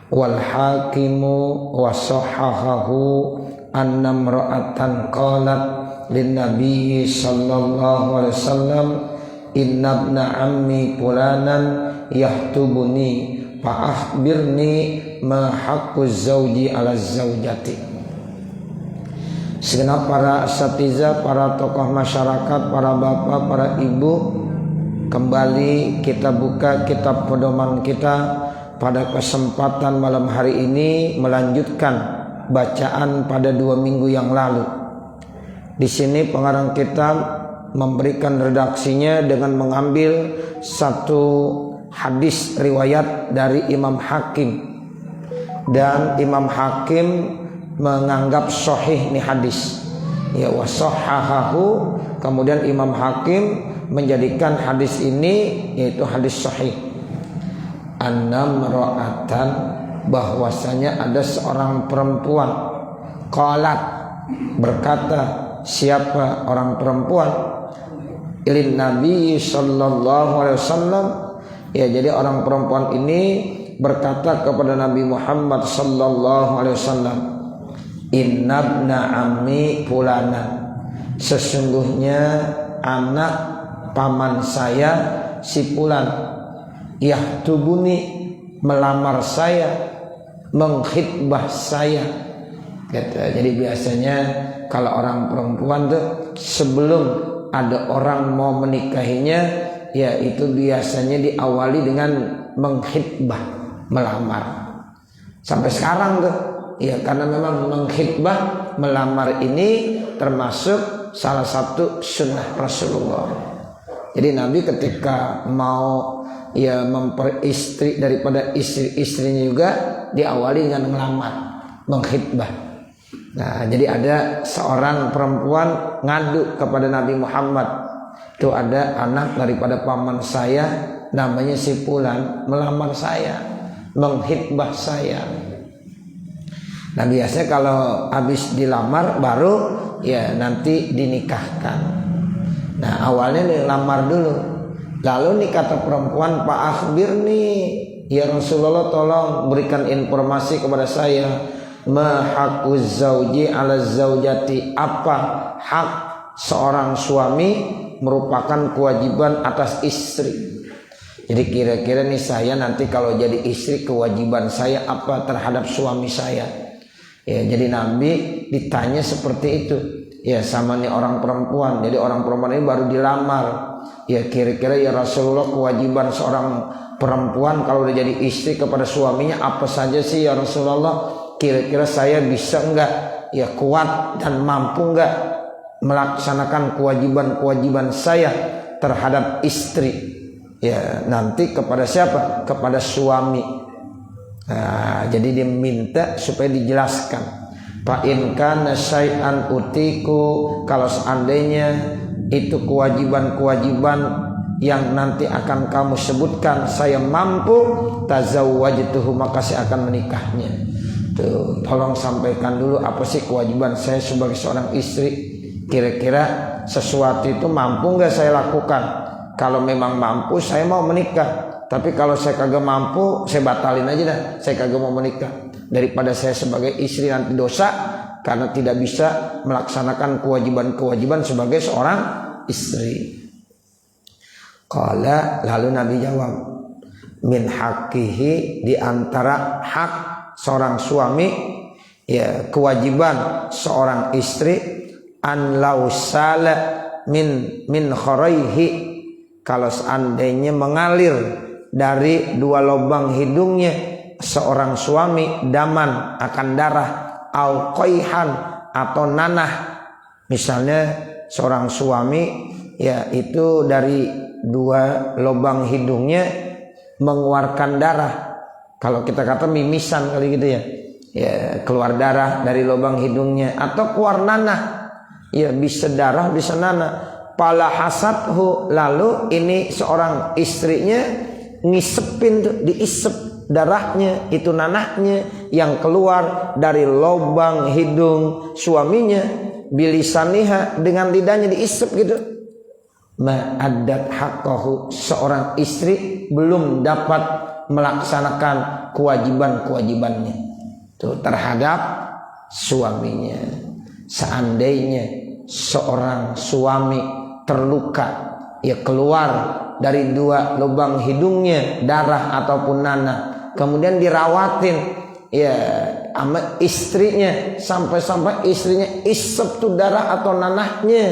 wal hakimu wa sahahahu anna imra'atan qalat lin nabiy sallallahu alaihi wasallam inna ibna ammi fulanan yahtubuni fa akhbirni ma haqqu zauji ala zaujati. Segenap para asatidzah, para tokoh masyarakat, para bapak, para ibu, kembali kita buka kitab pedoman kita pada kesempatan malam hari ini, melanjutkan bacaan pada 2 minggu yang lalu. Di sini pengarang kitab memberikan redaksinya dengan mengambil satu hadis riwayat dari Imam Hakim, dan Imam Hakim menganggap sahih nih hadis, ya wasahhahahu. Kemudian Imam Hakim menjadikan hadis ini yaitu hadis sahih. Annam ra'atan, bahwasanya ada seorang perempuan, qalat, berkata, siapa orang perempuan? Ilin Nabi sallallahu alaihi wasallam, ya, jadi orang perempuan ini berkata kepada Nabi Muhammad sallallahu alaihi wasallam, inna ibna ammi fulana, sesungguhnya anak paman saya si fulan, yahtubuni, melamar saya, mengkhitbah saya. Gitu. Jadi biasanya kalau orang perempuan tuh sebelum ada orang mau menikahinya, ya itu biasanya diawali dengan mengkhitbah, melamar. Sampai sekarang tuh, ya, karena memang mengkhitbah, melamar ini termasuk salah satu sunnah Rasulullah. Jadi Nabi ketika mau ya memperistri daripada istri-istrinya juga diawali dengan melamar, mengkhitbah. Nah, jadi ada seorang perempuan ngadu kepada Nabi Muhammad, itu ada anak daripada paman saya namanya si fulan melamar saya, mengkhitbah saya. Nah, biasanya kalau habis dilamar baru ya nanti dinikahkan. Nah, awalnya dilamar dulu. Lalu nih kata perempuan, Pak akhbirni, ya Rasulullah, tolong berikan informasi kepada saya, ma haqquz zauji ala zaujati, apa hak seorang suami merupakan kewajiban atas istri. Jadi kira-kira nih saya nanti kalau jadi istri, kewajiban saya apa terhadap suami saya. Ya, jadi Nabi ditanya seperti itu, ya, sama nih orang perempuan. Jadi orang perempuan ini baru dilamar. Ya, kira-kira ya Rasulullah, kewajiban seorang perempuan kalau udah jadi istri kepada suaminya apa saja sih ya Rasulullah? Kira-kira saya bisa enggak, ya kuat dan mampu enggak melaksanakan kewajiban-kewajiban saya terhadap istri? Ya, nanti kepada siapa? Kepada suami. Nah, jadi diminta supaya dijelaskan. Fa in kana syai'an utiku, kalau seandainya itu kewajiban-kewajiban yang nanti akan kamu sebutkan saya mampu, tazawwajtuhu, maka saya akan menikahnya. Tuh, tolong sampaikan dulu apa sih kewajiban saya sebagai seorang istri. Kira-kira sesuatu itu mampu enggak saya lakukan? Kalau memang mampu saya mau menikah. Tapi kalau saya kagak mampu, saya batalin aja dah. Saya kagak mau menikah. Daripada saya sebagai istri nanti dosa karena tidak bisa melaksanakan kewajiban-kewajiban sebagai seorang istri. Qala, lalu Nabi jawab, min haqqihi, di antara hak seorang suami, ya kewajiban seorang istri, an lausala min kharaihi, kalau seandainya mengalir dari 2 lubang hidungnya seorang suami daman, akan darah, au qaihan, atau nanah. Misalnya seorang suami ya itu dari 2 lubang hidungnya mengeluarkan darah. Kalau kita kata mimisan kali gitu ya. Ya, keluar darah dari lubang hidungnya, atau keluar nanah. Ya, bisa darah bisa nanah. Pala hasadhu, lalu ini seorang istrinya ngisepin tuh, diisep darahnya, itu nanahnya yang keluar dari lubang hidung suaminya, bilisaniha, dengan lidahnya diisep gitu. Ma'addat haqqahu, seorang istri belum dapat melaksanakan kewajiban-kewajibannya tuh terhadap suaminya. Seandainya seorang suami terluka, ya keluar dari 2 lubang hidungnya darah ataupun nanah, kemudian dirawatin ya sama istrinya sampai istrinya isep tuh darah atau nanahnya,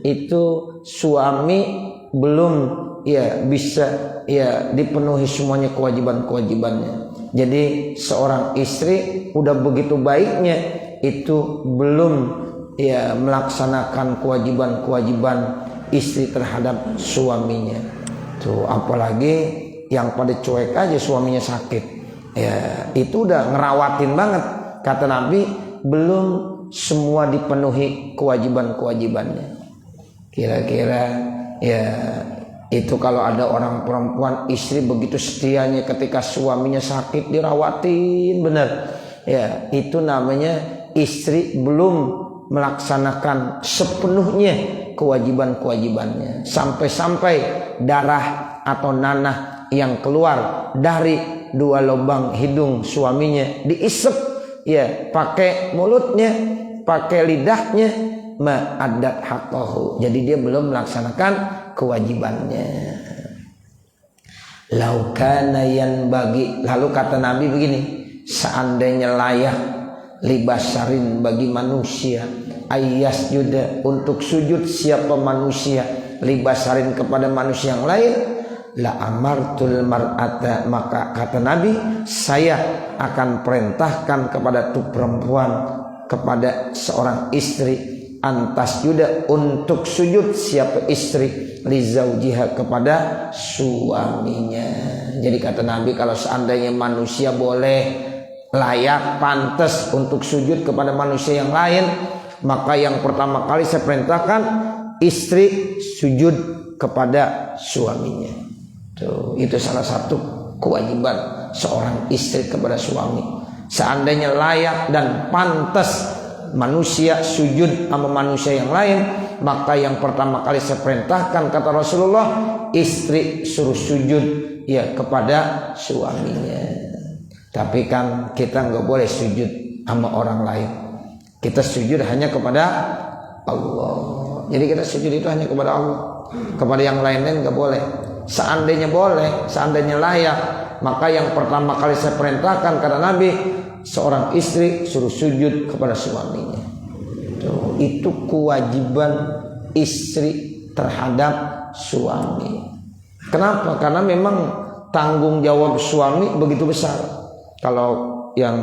itu suami belum ya bisa ya dipenuhi semuanya kewajiban-kewajibannya. Jadi seorang istri udah begitu baiknya itu belum ya melaksanakan kewajiban-kewajiban istri terhadap suaminya. Tuh apalagi yang pada cuek aja suaminya sakit, ya itu udah ngerawatin banget. Kata Nabi belum semua dipenuhi kewajiban-kewajibannya. Kira-kira ya itu kalau ada orang perempuan istri begitu setianya ketika suaminya sakit dirawatin benar, ya itu namanya istri belum melaksanakan sepenuhnya kewajiban-kewajibannya. Sampai-sampai darah atau nanah yang keluar dari 2 lubang hidung suaminya diisep ya pakai mulutnya, pakai lidahnya, ma'addat haqqahu. Jadi dia belum melaksanakan kewajibannya. Laukana yanbaghi, lalu kata Nabi begini, seandainya layak libasarin bagi manusia ayas juda untuk sujud siapa manusia libasarin kepada manusia yang lain, la amartul mar'ata, maka kata Nabi saya akan perintahkan kepada tuh perempuan, kepada seorang istri, antas juda untuk sujud siapa istri li zaujiha kepada suaminya. Jadi kata Nabi kalau seandainya manusia boleh layak pantas untuk sujud kepada manusia yang lain, maka yang pertama kali saya perintahkan istri sujud kepada suaminya. Tuh, itu salah satu kewajiban seorang istri kepada suami. Seandainya layak dan pantas manusia sujud sama manusia yang lain, maka yang pertama kali saya perintahkan kata Rasulullah, istri suruh sujud ya kepada suaminya. Tapi kan kita nggak boleh sujud sama orang lain. Kita sujud hanya kepada Allah. Jadi kita sujud itu hanya kepada Allah. Kepada yang lain-lain nggak boleh. Seandainya boleh, seandainya layak, maka yang pertama kali saya perintahkan kata Nabi, seorang istri suruh sujud kepada suaminya. Itu kewajiban istri terhadap suami. Kenapa? Karena memang tanggung jawab suami begitu besar. Kalau yang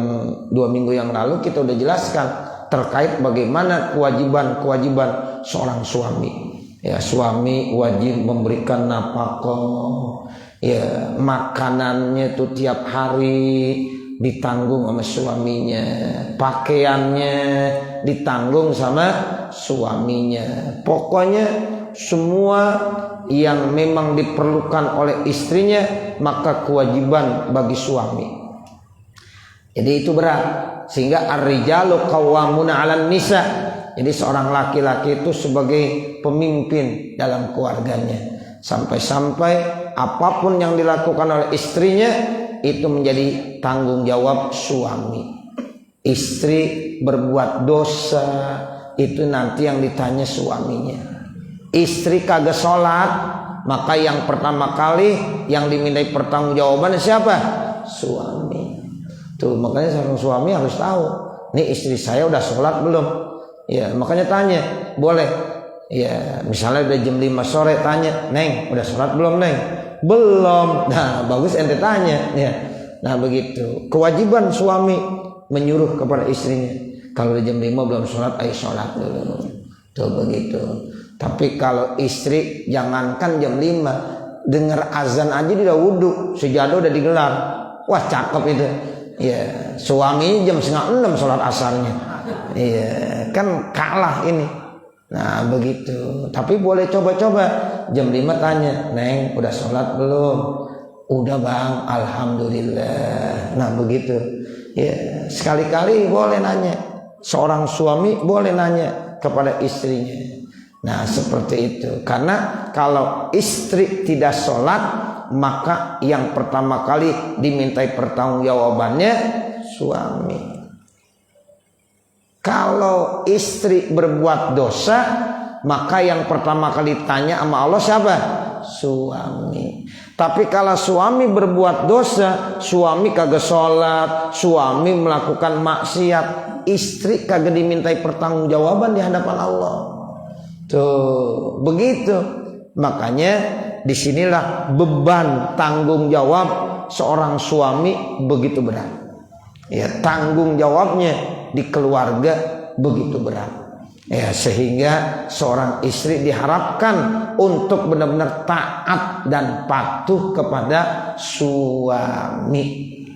2 minggu yang lalu kita udah jelaskan terkait bagaimana kewajiban-kewajiban seorang suami. Ya, suami wajib memberikan nafkah, ya makanannya tuh tiap hari ditanggung sama suaminya, pakaiannya ditanggung sama suaminya. Pokoknya semua yang memang diperlukan oleh istrinya maka kewajiban bagi suami. Jadi itu berat, sehingga ar-rijalu qawwamuna 'alan nisa. Jadi seorang laki-laki itu sebagai pemimpin dalam keluarganya. Sampai-sampai apapun yang dilakukan oleh istrinya itu menjadi tanggung jawab suami. Istri berbuat dosa itu nanti yang ditanya suaminya. Istri kagak sholat, maka yang pertama kali yang dimintai pertanggungjawaban siapa? Suami. Tuh makanya seorang suami harus tahu, nih istri saya udah sholat belum? Ya makanya tanya, boleh. Ya misalnya udah jam 5 sore tanya, Neng udah sholat belum Neng? Belum. Nah bagus ente tanya ya. Nah begitu kewajiban suami menyuruh kepada istrinya, kalau udah jam 5 belum sholat, ayo sholat dulu. Tuh begitu. Tapi kalau istri jangankan jam 5, dengar azan aja dia udah wudhu, sejadah udah digelar, wah cakep itu. Ya, suami jam 5:30 sholat asarnya. Iya, kan kalah ini. Nah, begitu. Tapi boleh coba-coba jam 5 tanya, Neng, udah sholat belum? Udah Bang, alhamdulillah. Nah, begitu. Ya, sekali-kali boleh nanya. Seorang suami boleh nanya kepada istrinya. Nah, seperti itu. Karena kalau istri tidak sholat, maka yang pertama kali dimintai pertanggungjawabannya suami. Kalau istri berbuat dosa, maka yang pertama kali tanya sama Allah siapa? Suami. Tapi kalau suami berbuat dosa, suami kagak sholat, suami melakukan maksiat, istri kagak dimintai pertanggungjawaban di hadapan Allah. Tuh, begitu. Makanya disinilah beban tanggung jawab seorang suami begitu berat. Ya, tanggung jawabnya di keluarga begitu berat. Ya, sehingga seorang istri diharapkan untuk benar-benar taat dan patuh kepada suami.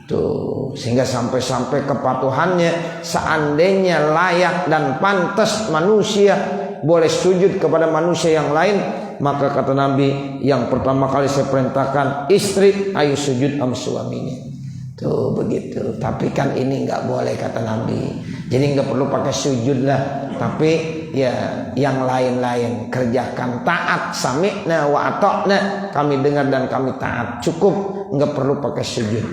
Tuh, sehingga sampai-sampai kepatuhannya seandainya layak dan pantas manusia boleh sujud kepada manusia yang lain, maka kata Nabi, yang pertama kali saya perintahkan istri ayo sujud sama suaminya. Tuh begitu. Tapi kan ini nggak boleh kata Nabi. Jadi nggak perlu pakai sujud lah. Tapi ya yang lain-lain kerjakan taat, sami'na wa ata'na, kami dengar dan kami taat. Cukup, nggak perlu pakai sujud.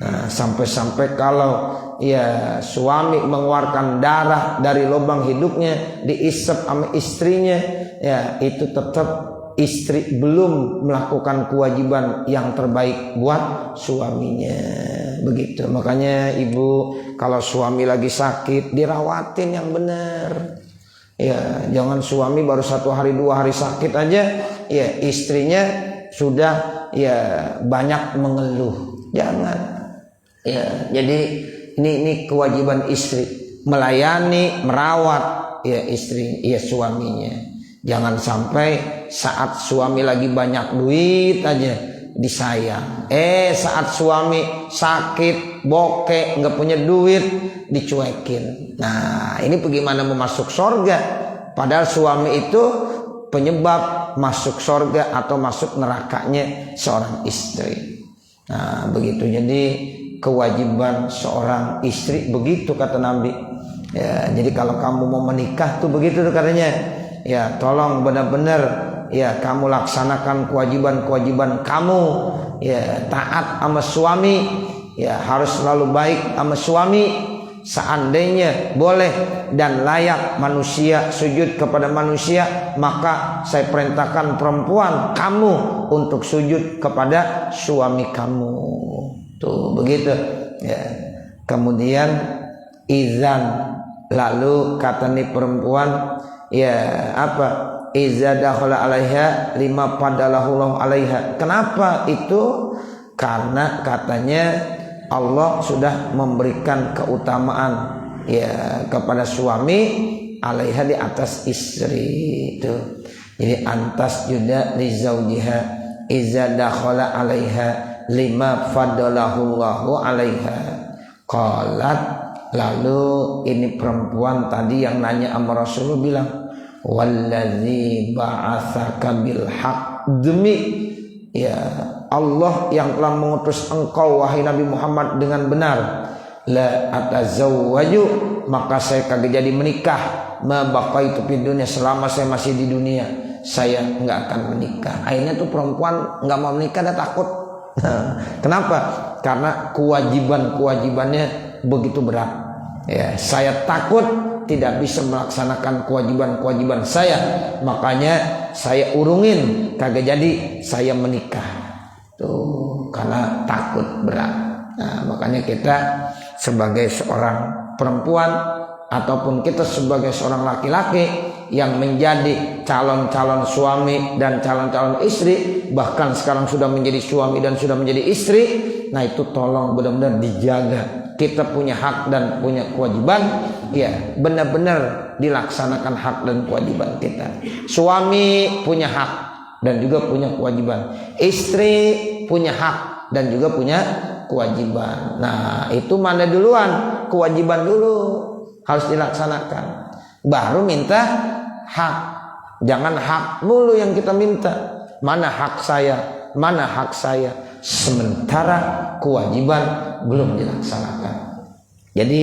Nah, sampai-sampai kalau ya suami mengeluarkan darah dari lubang hidupnya diisep sama istrinya, ya itu tetap istri belum melakukan kewajiban yang terbaik buat suaminya. Begitu. Makanya ibu kalau suami lagi sakit dirawatin yang benar. Ya, jangan suami baru 1 hari 2 hari sakit aja, ya istrinya sudah ya banyak mengeluh. Jangan. Ya, jadi ini kewajiban istri melayani, merawat ya istri, ya suaminya. Jangan sampai saat suami lagi banyak duit aja disayang. Saat suami sakit, bokeh, nggak punya duit, dicuekin. Nah, ini bagaimana mau masuk surga? Padahal suami itu penyebab masuk surga atau masuk nerakanya seorang istri. Nah, begitu. Jadi kewajiban seorang istri begitu kata Nabi. Ya, jadi kalau kamu mau menikah tuh begitu tuh katanya. Ya, tolong benar-benar ya kamu laksanakan kewajiban-kewajiban kamu. Ya, taat sama suami. Ya, harus selalu baik sama suami. Seandainya boleh dan layak manusia sujud kepada manusia, maka saya perintahkan perempuan kamu untuk sujud kepada suami kamu. Tuh begitu ya. Kemudian izan, lalu kata nih perempuan ya apa, iza dakhala alaiha lima padalahullah alaiha. Kenapa itu? Karena katanya Allah sudah memberikan keutamaan ya kepada suami alaiha, di atas istri itu. Jadi antas juga li zaujiha iza dakhala alaiha lima fadalahullahu alaiha. Qalat, lalu ini perempuan tadi yang nanya sama Rasulullah bilang, wallazi ba'atsaka bil haq, demi ya Allah yang telah mengutus engkau wahai Nabi Muhammad dengan benar, la atazawwaju, maka saya kagak jadi menikah, ma baqaitu fid dunya, selama saya masih di dunia saya enggak akan menikah. Akhirnya tuh perempuan enggak mau menikah, dia takut. Kenapa? Karena kewajibannya begitu berat. Ya, saya takut tidak bisa melaksanakan kewajiban saya, makanya saya urungin, kagak jadi saya menikah. Tuh, karena takut berat. Nah, makanya kita sebagai seorang perempuan ataupun kita sebagai seorang laki-laki yang menjadi calon-calon suami dan calon-calon istri, bahkan sekarang sudah menjadi suami dan sudah menjadi istri, nah itu tolong benar-benar dijaga. Kita punya hak dan punya kewajiban, ya benar-benar dilaksanakan hak dan kewajiban kita. Suami punya hak dan juga punya kewajiban, istri punya hak dan juga punya kewajiban. Nah, itu mana duluan? Kewajiban dulu harus dilaksanakan, baru minta hak. Jangan hak mulu yang kita minta. Mana hak saya? Mana hak saya? Sementara kewajiban belum dilaksanakan. Jadi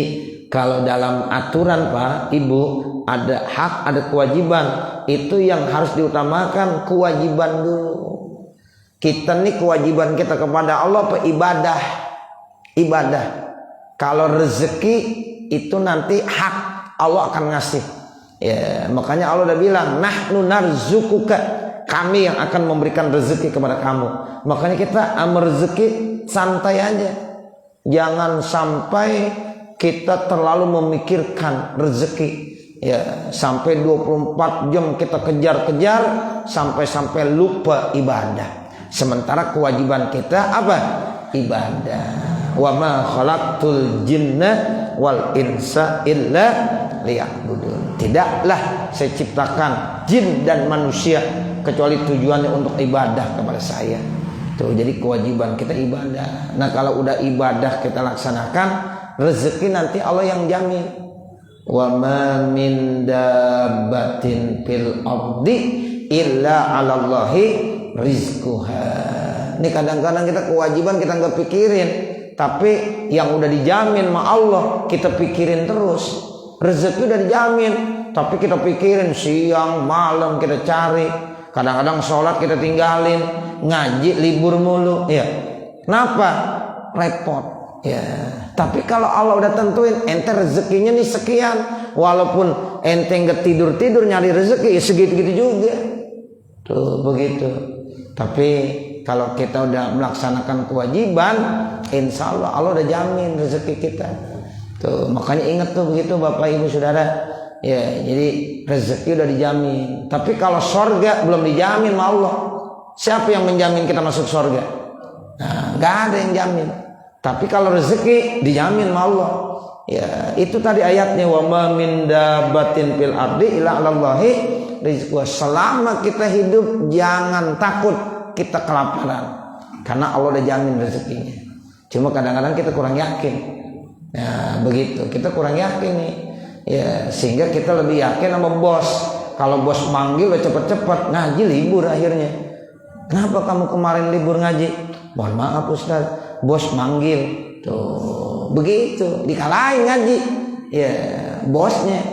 kalau dalam aturan Pak, Ibu, ada hak, ada kewajiban. Itu yang harus diutamakan kewajiban dulu. Kita nih kewajiban kita kepada Allah apa? Ibadah. Ibadah. Kalau rezeki itu nanti hak Allah akan ngasih. Ya, makanya Allah udah bilang, nahnu narzukuka, kami yang akan memberikan rezeki kepada kamu. Makanya kita rezeki santai aja. Jangan sampai kita terlalu memikirkan rezeki. Ya, sampai 24 jam kita kejar-kejar sampai lupa ibadah. Sementara kewajiban kita apa? Ibadah. Wa ma khalaqtul jinna wal insa illa liya'budun. Tidaklah saya ciptakan jin dan manusia kecuali tujuannya untuk ibadah kepada saya. Tuh, jadi kewajiban kita ibadah. Nah, kalau udah ibadah kita laksanakan, rezeki nanti Allah yang jamin. Wa ma min dabbatin fil ardi illa 'alallahi rizquha. Ini kadang-kadang kita kewajiban kita nggak pikirin, tapi yang udah dijamin sama Allah kita pikirin terus. Rezeki udah dijamin, tapi kita pikirin siang malam kita cari. Kadang-kadang sholat kita tinggalin, ngaji libur mulu. Ya, kenapa? Repot. Ya, tapi kalau Allah udah tentuin ente rezekinya nih sekian, walaupun ente nggak tidur nyari rezeki ya segitu-gitu juga. Tuh begitu. Tapi kalau kita udah melaksanakan kewajiban, insya Allah udah jamin rezeki kita. Tuh, makanya ingat tuh begitu Bapak Ibu Saudara. Ya, jadi rezeki udah dijamin. Tapi kalau sorga belum dijamin sama Allah. Siapa yang menjamin kita masuk sorga? Nah, gak ada yang jamin. Tapi kalau rezeki dijamin sama Allah. Ya, itu tadi ayatnya, wa ma min dabbatin fil ardi illa 'alallahi rizquha. Selama kita hidup jangan takut kita kelaparan, karena Allah udah jamin rezekinya. Cuma kadang-kadang kita kurang yakin. Nah, begitu. Kita kurang yakin nih. Ya, sehingga kita lebih yakin sama bos. Kalau bos manggil cepet-cepet ngaji libur akhirnya. Kenapa kamu kemarin libur ngaji? Mohon maaf Ustaz, bos manggil. Tuh, begitu. Dikalahin ngaji. Ya, bosnya.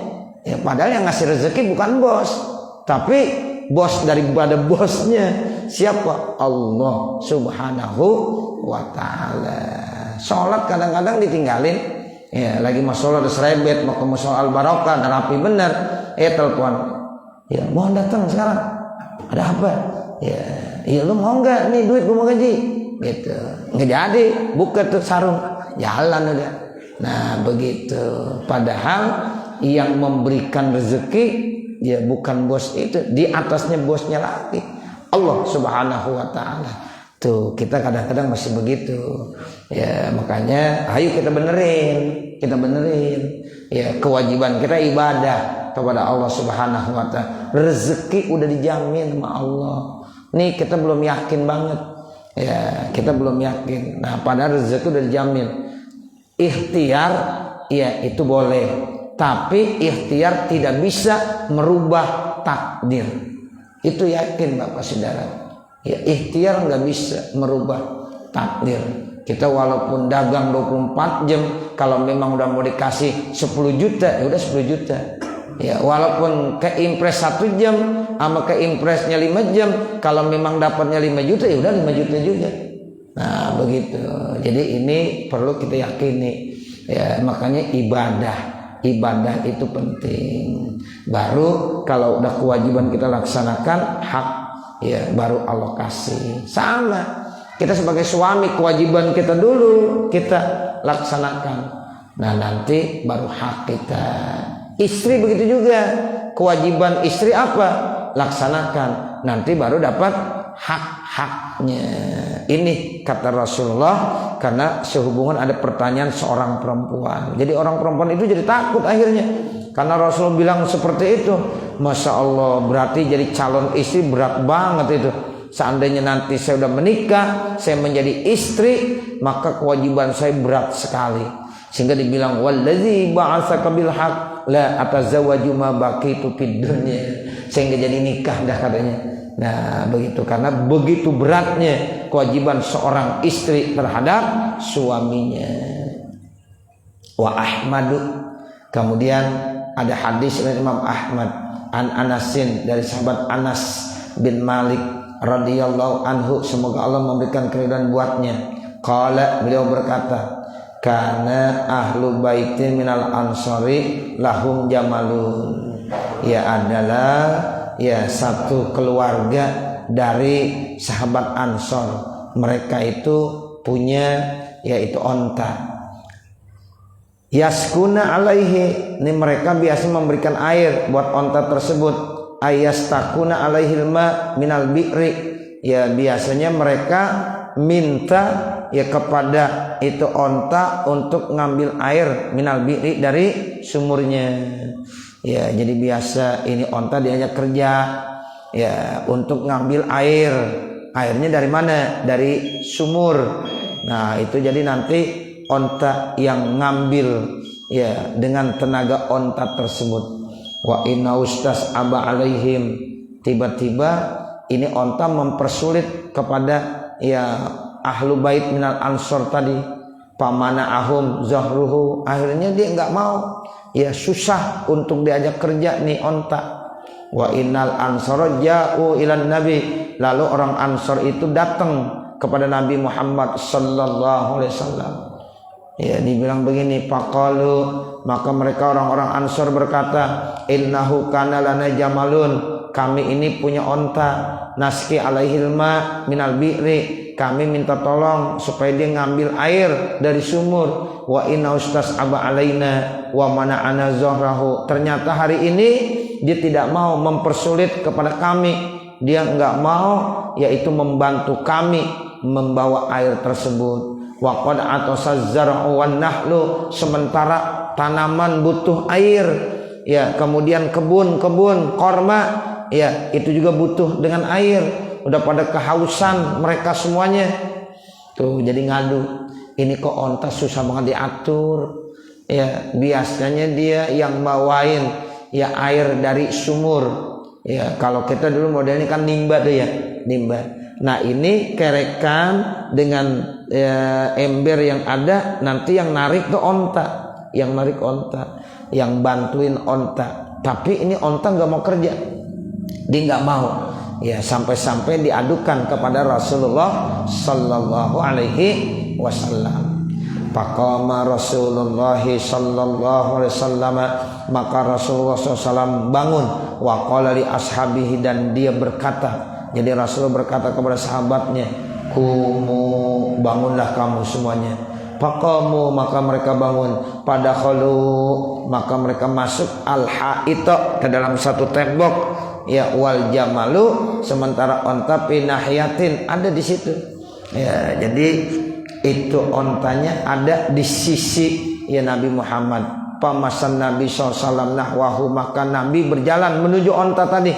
Ya, padahal yang ngasih rezeki bukan bos, tapi bos daripada bosnya siapa? Allah Subhanahu wa ta'ala. Sholat kadang-kadang ditinggalin. Ya, lagi mau sholat udah serebet, mau ke musola Al-Barokah dan rapi bener. Telepon. Ya, mohon datang sekarang. Ada apa? Ya, lu mau nggak nih duit gua mau gaji? Gitu. Nggak jadi, buka tuh sarung, jalan udah. Nah, begitu. Padahal yang memberikan rezeki ya bukan bos itu, di atasnya bosnya lagi, Allah Subhanahu wa ta'ala. Tuh, kita kadang-kadang masih begitu. Ya, makanya ayo kita benerin. Ya, kewajiban kita ibadah kepada Allah Subhanahu wa ta'ala. Rezeki udah dijamin sama Allah. Nih kita belum yakin banget. Ya, kita belum yakin. Nah, padahal rezeki udah dijamin. Ikhtiar ya itu boleh, tapi ikhtiar tidak bisa merubah takdir. Itu yakin Bapak Saudara. Ya, ikhtiar nggak bisa merubah takdir. Kita walaupun dagang 24 jam, kalau memang udah mau dikasih 10 juta, ya udah 10 juta. Ya, walaupun ke impres 1 jam sama ke impresnya 5 jam, kalau memang dapatnya 5 juta, ya udah 5 juta juga. Nah, begitu. Jadi ini perlu kita yakini. Ya, makanya ibadah itu penting. Baru kalau udah kewajiban kita laksanakan, hak ya baru Allah kasih. Sama kita sebagai suami, kewajiban kita dulu kita laksanakan. Nah, nanti baru hak kita. Istri begitu juga, kewajiban istri apa? Laksanakan, nanti baru dapat hak-haknya. Ini kata Rasulullah, karena sehubungan ada pertanyaan seorang perempuan. Jadi orang perempuan itu jadi takut akhirnya, karena Rasul bilang seperti itu. Masya Allah, berarti jadi calon istri berat banget itu. Seandainya nanti saya udah menikah, saya menjadi istri, maka kewajiban saya berat sekali. Sehingga dibilang wallazi ba'atsaka bil haq la atazawwaju ma baqitu fid dunya. Sehingga jadi nikah dah katanya. Nah, begitu, karena begitu beratnya kewajiban seorang istri terhadap suaminya. Wa Ahmadu, kemudian ada hadis dari Imam Ahmad an Anasin, dari sahabat Anas bin Malik radhiyallahu anhu, semoga Allah memberikan keridhaan buatnya. Qala, beliau berkata, kana ahlu baitin minal ansari lahum jamalun. Ya adalah ya satu keluarga dari sahabat Ansor, mereka itu punya yaitu onta. Yaskuna alaihi, ini mereka biasa memberikan air buat onta tersebut. Ayastakuna alaihil ma minal bi'ri, ya biasanya mereka minta ya kepada itu onta untuk ngambil air minal bi'ri dari sumurnya. Ya jadi biasa ini onta diajak kerja ya untuk ngambil air. Airnya dari mana? Dari sumur. Nah itu jadi nanti onta yang ngambil ya dengan tenaga onta tersebut. Wa inna ustaz aba alaihim, tiba-tiba ini onta mempersulit kepada ya ahlu bait minal ansor tadi. Pamana ahum zahruhu, akhirnya dia nggak mau, ya susah untuk diajak kerja nih onta. Wa innal ansor ja'u ilan nabi, lalu orang ansor itu datang kepada Nabi Muhammad sallallahu alaihi wasallam. Ya dibilang begini, faqalu, maka mereka orang-orang ansor berkata, innahu kana lana jamalun, kami ini punya onta, naski alaihil ma minal bi'ri, kami minta tolong supaya dia ngambil air dari sumur. Wa inna ustaz aba alaina wa mana'ana zahrahu, ternyata hari ini dia tidak mau mempersulit kepada kami, dia enggak mau yaitu membantu kami membawa air tersebut. Wa qad atasa zar'u wan nahlu, sementara tanaman butuh air, ya kemudian kebun-kebun korma ya itu juga butuh dengan air. Udah pada kehausan mereka semuanya. Tuh jadi ngadu. Ini kok onta susah banget diatur. Ya biasanya dia yang bawain ya air dari sumur. Ya kalau kita dulu modelnya kan nimba tuh ya, nimba. Nah ini kerekan dengan ember yang ada, nanti yang narik tuh onta, yang narik onta, yang bantuin onta. Tapi ini onta nggak mau kerja, dia nggak mau. Ya sampai-sampai diadukan kepada Rasulullah sallallahu alaihi wasallam. Faqama Rasulullah sallallahu alaihi wasallam, maka Rasulullah SAW bangun. Wa qala li ashabihi, dan dia berkata, jadi Rasulullah berkata kepada sahabatnya, kumu, bangunlah kamu semuanya. Faqamu, maka mereka bangun. Padakhalu, maka mereka masuk al-haita, ke dalam satu tembok. Ya wal jamalu, sementara onta pinahiyatin, ada di situ. Ya jadi itu ontanya ada di sisi ya Nabi Muhammad. Pamasan Nabi SAW nahwahu, maka Nabi berjalan menuju onta tadi.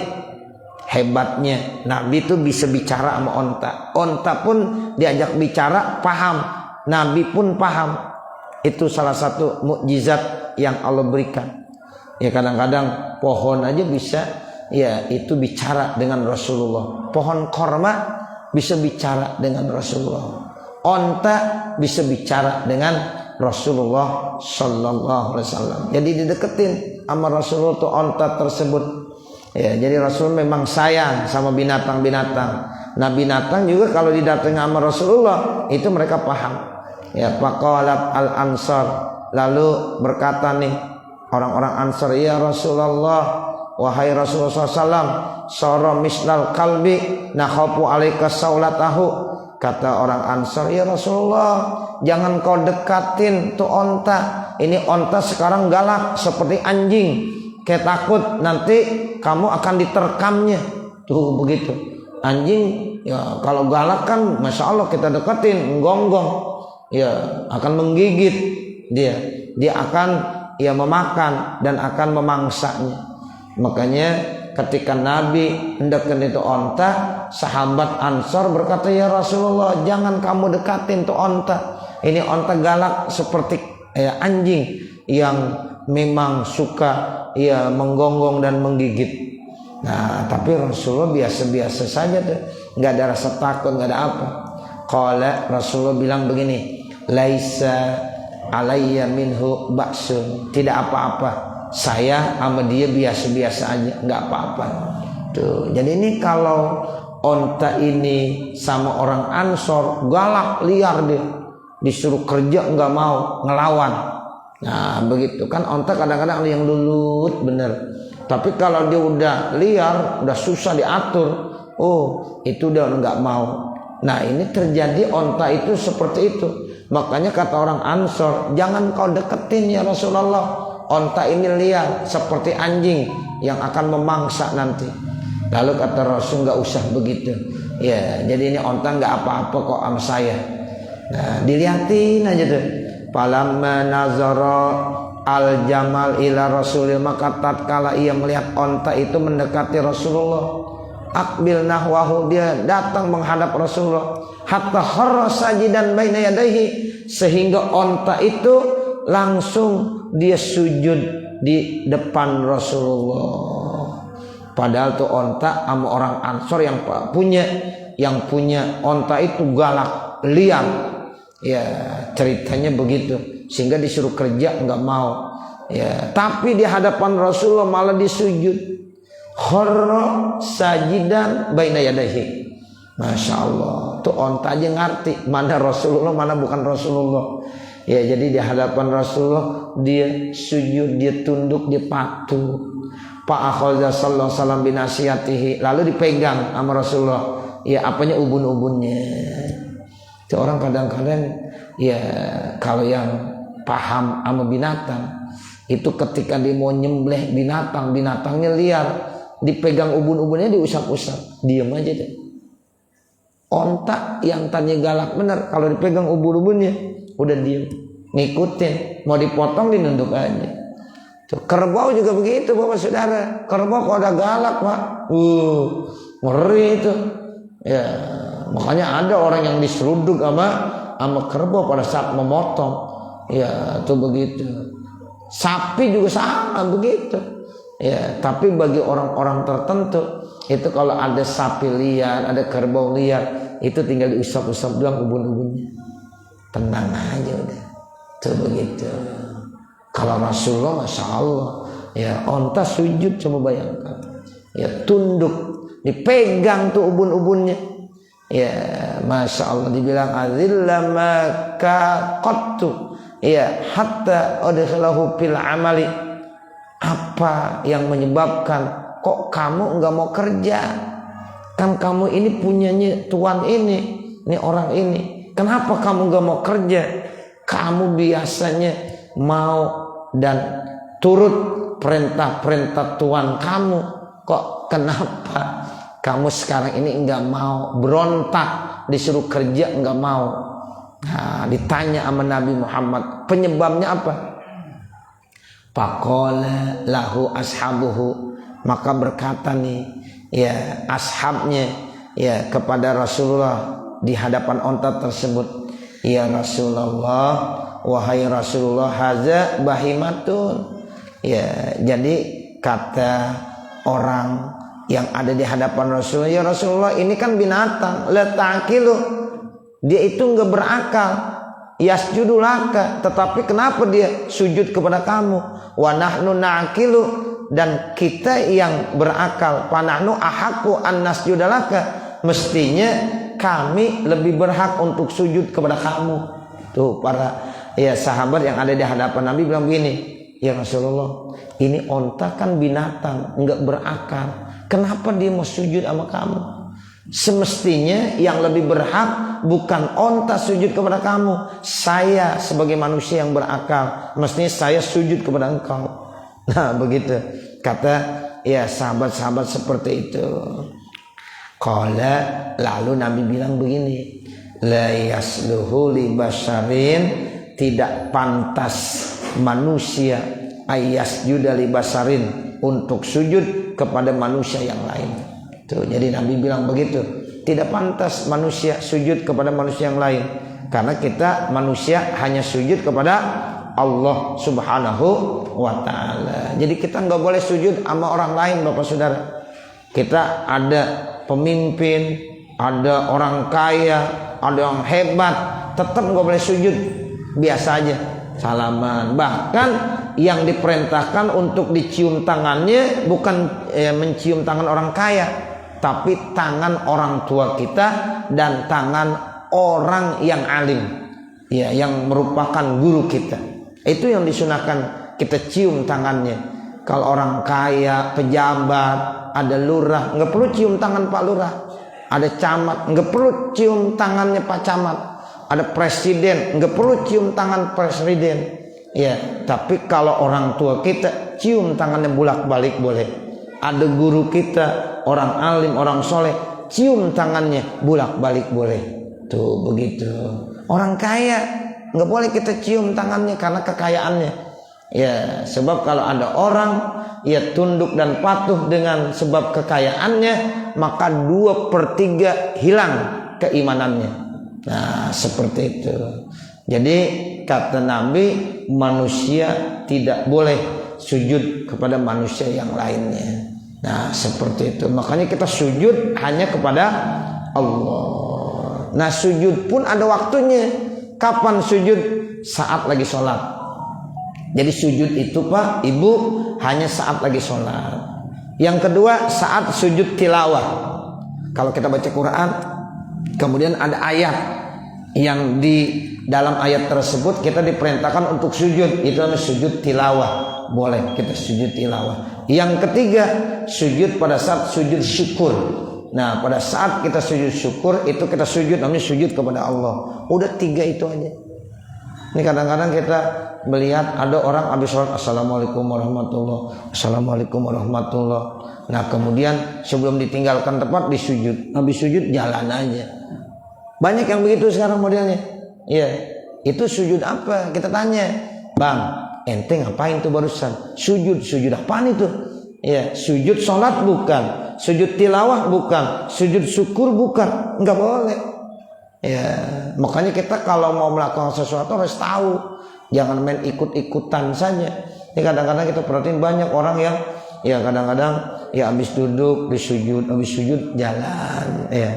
Hebatnya Nabi itu bisa bicara sama onta. Onta pun diajak bicara paham, Nabi pun paham. Itu salah satu mukjizat yang Allah berikan. Ya kadang-kadang pohon aja bisa ya itu bicara dengan Rasulullah. Pohon korma bisa bicara dengan Rasulullah. Onta bisa bicara dengan Rasulullah sallallahu alaihi wasallam. Jadi dideketin sama Rasulullah tuh onta tersebut. Ya, jadi Rasul memang sayang sama binatang-binatang. Nah, binatang juga kalau didatangi sama Rasulullah itu mereka paham. Ya, faqalat al-ansar, lalu berkata nih orang-orang Ansar, ya Rasulullah, wahai Rasulullah SAW, sara mislal kalbi nakhafu alaika saulatahu. Kata orang Ansar, ya Rasulullah, jangan kau dekatin tuh onta. Ini onta sekarang galak seperti anjing. Kayak takut nanti kamu akan diterkamnya. Tuh begitu. Anjing ya kalau galak kan Masya Allah kita deketin, gonggong. Ya akan menggigit dia. Dia akan ya memakan dan akan memangsanya. Makanya ketika Nabi hendakan itu onta, sahabat Ansar berkata, ya Rasulullah, jangan kamu dekatin tuh onta. Ini onta galak seperti anjing yang memang suka ya menggonggong dan menggigit. Nah tapi Rasulullah biasa-biasa saja tuh, nggak ada rasa takut, nggak ada apa. Qala, Rasulullah bilang begini, laisa alayya minhu ba'sun, tidak apa-apa, saya sama dia biasa-biasa aja, nggak apa-apa. Tuh, jadi ini kalau onta ini sama orang Ansor galak, liar dia, disuruh kerja nggak mau, ngelawan. Nah begitu kan, onta kadang-kadang ada yang lulut bener, tapi kalau dia udah liar, udah susah diatur, oh itu dia nggak mau. Nah ini terjadi onta itu seperti itu. Makanya kata orang Ansor, jangan kau deketin ya Rasulullah, onta ini liar seperti anjing yang akan memangsa nanti. Lalu kata Rasul, nggak usah begitu ya, jadi ini onta nggak apa-apa kok sama saya. Nah dilihatin aja tuh. Falamma nazara al jamal ila Rasulillah, maka tatkala ia melihat onta itu mendekati Rasulullah, akbil nahwahu, dia datang menghadap Rasulullah, hatta kharra sajidan baina yadayhi, sehingga onta itu langsung dia sujud di depan Rasulullah. Padahal tuh onta sama orang Ansor yang punya onta itu galak, liar. Ya ceritanya begitu, sehingga disuruh kerja nggak mau. Ya tapi di hadapan Rasulullah malah disujud. Kharra sajidan baina yadayhi. Masya Allah, tuh onta aja ngerti mana Rasulullah mana bukan Rasulullah. Ya jadi di hadapan Rasulullah dia sujud, dia tunduk, dia patuh. Pak akhadha sallallahu alaihi wasallam binasiyatihi, lalu dipegang sama Rasulullah. Ya apanya, ubun-ubunnya. Itu orang kadang-kadang ya kalau yang paham sama binatang itu ketika dia mau nyembelih binatang, binatangnya liar, dipegang ubun-ubunnya diusap-usap, diam aja deh. Onta yang tadinya galak bener, kalau dipegang ubun-ubunnya udah diam, ngikutin, mau dipotong dinunduk aja. Tuh, kerbau juga begitu Bapak Saudara. Kerbau kok ada galak Pak, ngeri itu. Ya makanya ada orang yang diseruduk sama kerbau pada saat memotong. Ya tuh begitu. Sapi juga sama begitu. Ya tapi bagi orang-orang tertentu itu kalau ada sapi liar, ada kerbau liar, itu tinggal diusap-usap doang ubun-ubunnya, tenang aja udah. Tuh begitu. Kalau Rasulullah Masya Allah, ya onta sujud, coba bayangkan, ya tunduk, dipegang tuh ubun-ubunnya, ya Masya Allah, dibilang azilla maka qattu, ya hatta adkhalahu fil amali. Apa yang menyebabkan kok kamu nggak mau kerja? Kan kamu ini punyanya tuan ini orang ini. Kenapa kamu nggak mau kerja? Kamu biasanya mau dan turut perintah-perintah tuan kamu, kok kenapa kamu sekarang ini enggak mau, berontak, disuruh kerja enggak mau? Nah, ditanya sama Nabi Muhammad, penyebabnya apa? Faqala lahu ashabuhu, maka berkata nih ya ashabnya ya kepada Rasulullah di hadapan onta tersebut, ya Rasulullah, wahai Rasulullah, haza bahimatun. Ya jadi kata orang yang ada di hadapan Rasulullah, ya Rasulullah ini kan binatang, la ta'qilu, dia itu enggak berakal, yasjudu laka, tetapi kenapa dia sujud kepada kamu? Wa nahnu na'qilu, dan kita yang berakal, fa nahnu ahaqqu an nasjuda laka, mestinya kami lebih berhak untuk sujud kepada kamu. Tuh para ya sahabat yang ada di hadapan Nabi bilang begini, ya Rasulullah, ini onta kan binatang, enggak berakal, kenapa dia mau sujud sama kamu? Semestinya yang lebih berhak bukan onta sujud kepada kamu, saya sebagai manusia yang berakal, mestinya saya sujud kepada engkau. Nah begitu kata ya sahabat-sahabat seperti itu. Qala, lalu Nabi bilang begini, la yasluhu li basharin, tidak pantas manusia ayyasjuda li basharin, untuk sujud kepada manusia yang lain. Tuh, jadi Nabi bilang begitu, tidak pantas manusia sujud kepada manusia yang lain, karena kita manusia hanya sujud kepada Allah Subhanahu wa ta'ala. Jadi kita nggak boleh sujud sama orang lain Bapak Saudara. Kita ada pemimpin, ada orang kaya, ada yang hebat, tetap nggak boleh sujud, biasa aja salaman. Bahkan yang diperintahkan untuk dicium tangannya bukan mencium tangan orang kaya, tapi tangan orang tua kita dan tangan orang yang alim, ya, yang merupakan guru kita. Itu yang disunahkan kita cium tangannya. Kalau orang kaya, pejabat, ada lurah, nggak perlu cium tangan Pak Lurah. Ada camat, nggak perlu cium tangannya Pak Camat. Ada presiden, nggak perlu cium tangan presiden. Ya, tapi kalau orang tua kita cium tangannya bolak-balik boleh. Ada guru kita, orang alim, orang soleh, cium tangannya bolak-balik boleh. Tuh begitu. Orang kaya nggak boleh kita cium tangannya karena kekayaannya. Ya, sebab kalau ada orang ia tunduk dan patuh dengan sebab kekayaannya, maka 2/3 hilang keimanannya. Nah, seperti itu. Jadi kata Nabi, manusia tidak boleh sujud kepada manusia yang lainnya. Nah, seperti itu. Makanya kita sujud hanya kepada Allah. Nah, sujud pun ada waktunya. Kapan sujud? Saat lagi sholat. Jadi sujud itu Pak, Ibu, hanya saat lagi sholat. Yang kedua, saat sujud tilawah. Kalau kita baca Quran, kemudian ada ayat yang di dalam ayat tersebut kita diperintahkan untuk sujud, itu namanya sujud tilawah. Boleh kita sujud tilawah. Yang ketiga, sujud pada saat sujud syukur. Nah, pada saat kita sujud syukur itu kita sujud, namanya sujud kepada Allah. Udah 3 itu aja. Ini kadang-kadang kita melihat ada orang habis sholat, assalamualaikum warahmatullah, assalamualaikum warahmatullah. Nah, kemudian sebelum ditinggalkan tempat disujud, habis sujud jalan aja. Banyak yang begitu sekarang modelnya. Iya, itu sujud apa? Kita tanya, Bang, ente ngapain tuh barusan? Sujud apaan itu? Iya, sujud sholat bukan, sujud tilawah bukan, sujud syukur bukan, nggak boleh. Ya, makanya kita kalau mau melakukan sesuatu harus tahu, jangan main ikut-ikutan saja. Ini kadang-kadang kita perhatiin banyak orang yang ya kadang-kadang ya habis duduk disujud, habis sujud jalan. Ya,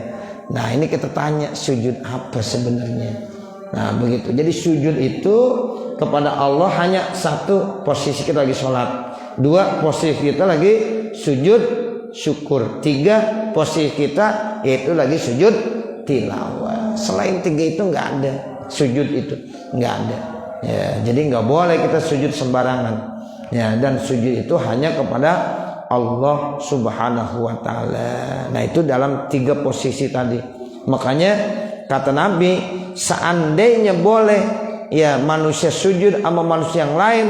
nah ini kita tanya sujud apa sebenarnya? Nah begitu. Jadi sujud itu kepada Allah hanya satu, posisi kita lagi sholat. 2, posisi kita lagi sujud syukur. 3, posisi kita yaitu lagi sujud tilawah. Selain 3 itu nggak ada sujud, itu nggak ada. Ya, jadi nggak boleh kita sujud sembarangan. Ya, dan sujud itu hanya kepada Allah Subhanahu wa taala. Nah, itu dalam 3 posisi tadi. Makanya kata Nabi, seandainya boleh ya manusia sujud sama manusia yang lain.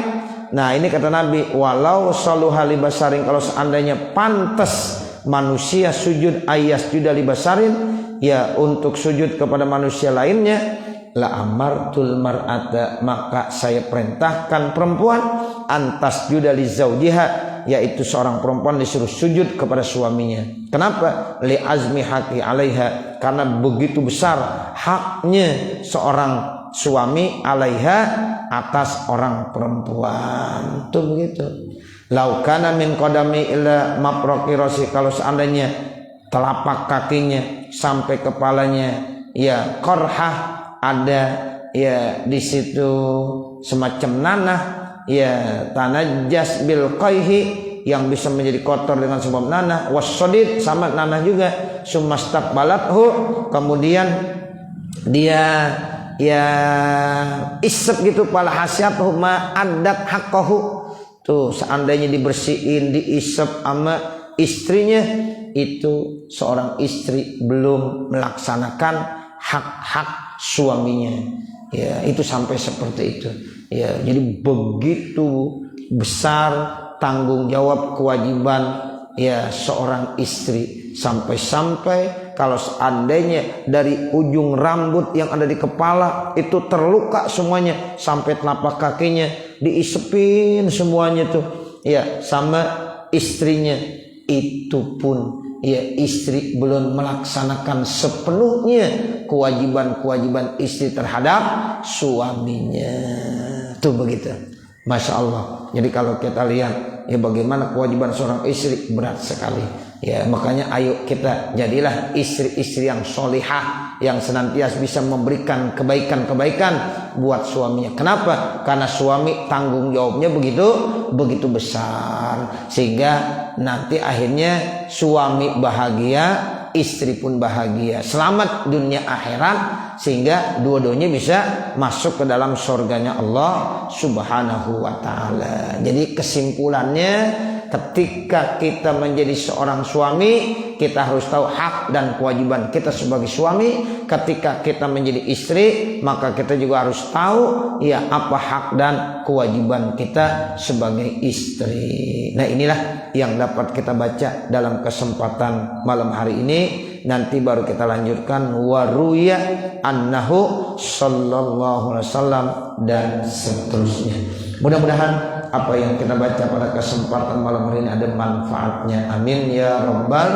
Nah, ini kata Nabi, walau saluha li basarin, kalau seandainya pantas manusia sujud ayas juda li basarin, ya untuk sujud kepada manusia lainnya, la amartul mar'ata, maka saya perintahkan perempuan antas juda li zaujiha, yaitu seorang perempuan disuruh sujud kepada suaminya. Kenapa? Li azmi haqi alaiha, karena begitu besar haknya seorang suami alaiha, atas orang perempuan. Itu begitu. Laukana min qadami ila maproqi rasi, kalau seandainya telapak kakinya sampai kepalanya ya qarhah, ada ya di situ semacam nanah, ya tanajjas bil qayhi, yang bisa menjadi kotor dengan sebab nanah, wasodid, sama nanah juga, sumastaqbalathu, kemudian dia ya isep gitu, pala hasyathu ma addat haqqahu. Tuh seandainya dibersihin, diisep sama istrinya, itu seorang istri belum melaksanakan hak-hak suaminya. Ya, itu sampai seperti itu. Ya, jadi begitu besar tanggung jawab kewajiban ya seorang istri, sampai-sampai kalau seandainya dari ujung rambut yang ada di kepala itu terluka semuanya sampai telapak kakinya, diisepin semuanya tuh ya sama istrinya, itu pun ya istri belum melaksanakan sepenuhnya kewajiban-kewajiban istri terhadap suaminya. Tuh begitu. Masya Allah. Jadi kalau kita lihat ya bagaimana kewajiban seorang istri berat sekali. Ya, makanya ayo kita jadilah istri-istri yang solihah, yang senantiasa bisa memberikan kebaikan-kebaikan buat suaminya. Kenapa? Karena suami tanggung jawabnya begitu besar, sehingga nanti akhirnya suami bahagia, istri pun bahagia, selamat dunia akhirat, sehingga dua-duanya bisa masuk ke dalam surganya Allah Subhanahu wa ta'ala. Jadi kesimpulannya, ketika kita menjadi seorang suami, kita harus tahu hak dan kewajiban kita sebagai suami. Ketika kita menjadi istri, maka kita juga harus tahu ya apa hak dan kewajiban kita sebagai istri. Nah, inilah yang dapat kita baca dalam kesempatan malam hari ini. Nanti baru kita lanjutkan waruya annahu sallallahu alaihi wasallam dan seterusnya. Mudah-mudahan apa yang kita baca pada kesempatan malam hari ini ada manfaatnya. Amin ya rabbal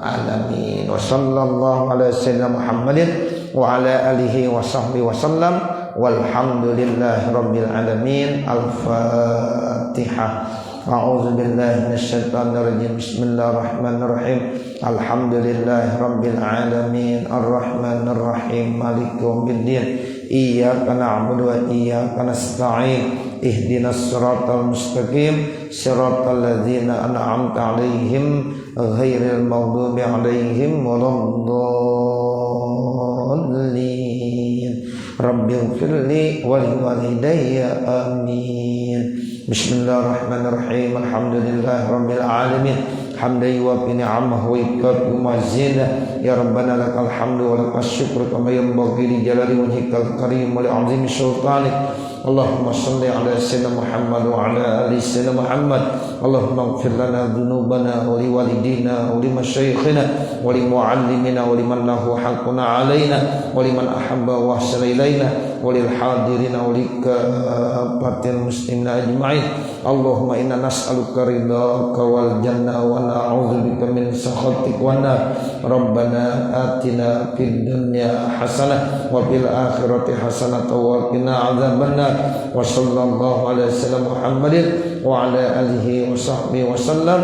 alamin. Wa sallallahu ala sayyidina Muhammadin wa ala alihi wa sahbihi wa sallam. Walhamdulillahi rabbil alamin. Al-Fatihah. A'udzu billahi minasyaitonir rajim. Bismillahirrahmanirrahim. Alhamdulillahi rabbil alamin. Arrahmanir rahim. Maliki yaumiddin. Iyyaka na'budu wa iyyaka nasta'in. Ihdinas siratal mustaqim. Siratal ladzina an'amta 'alaihim ghairil maghdubi 'alaihim waladdallin. Rabbighfirli wa liwalidayya amin. Bismillahirrahmanirrahim. Alhamdulillahi rabbil alamin. Hamdan yuwaffi ni'amahu wa yukafi mazidah. Ya Rabbana lakal hamdu wa lakas syukru kama yanbaghi li jalali wajhikal karim wa li 'azimi sultanik. Allahumma salli ala sayyidina Muhammad wa ala ali sayyidina Muhammad. Allahumma ighfir lana dhunubana wa li walidina wa li masyayikhina wa li muallimina wa liman lahu haqqun alaina wa liman ahabba wa ahsana ilaina wa lil hadirina wa li kafatil muslimina ajma'in. Allahumma inna nas'aluka ridhaka wal jannah wa na'udzubika min sakhatik wa nar. Rabbana atina fid dunya hasanah wa fil akhirati hasanah wa qina adzabannar. Wa sallallahu ala sayyidina Muhammadin wa ala alihi wa sahbihi wa sallam.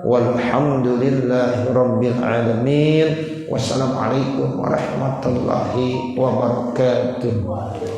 Walhamdulillahi rabbil alamin. Wassalamualaikum warahmatullahi wabarakatuh.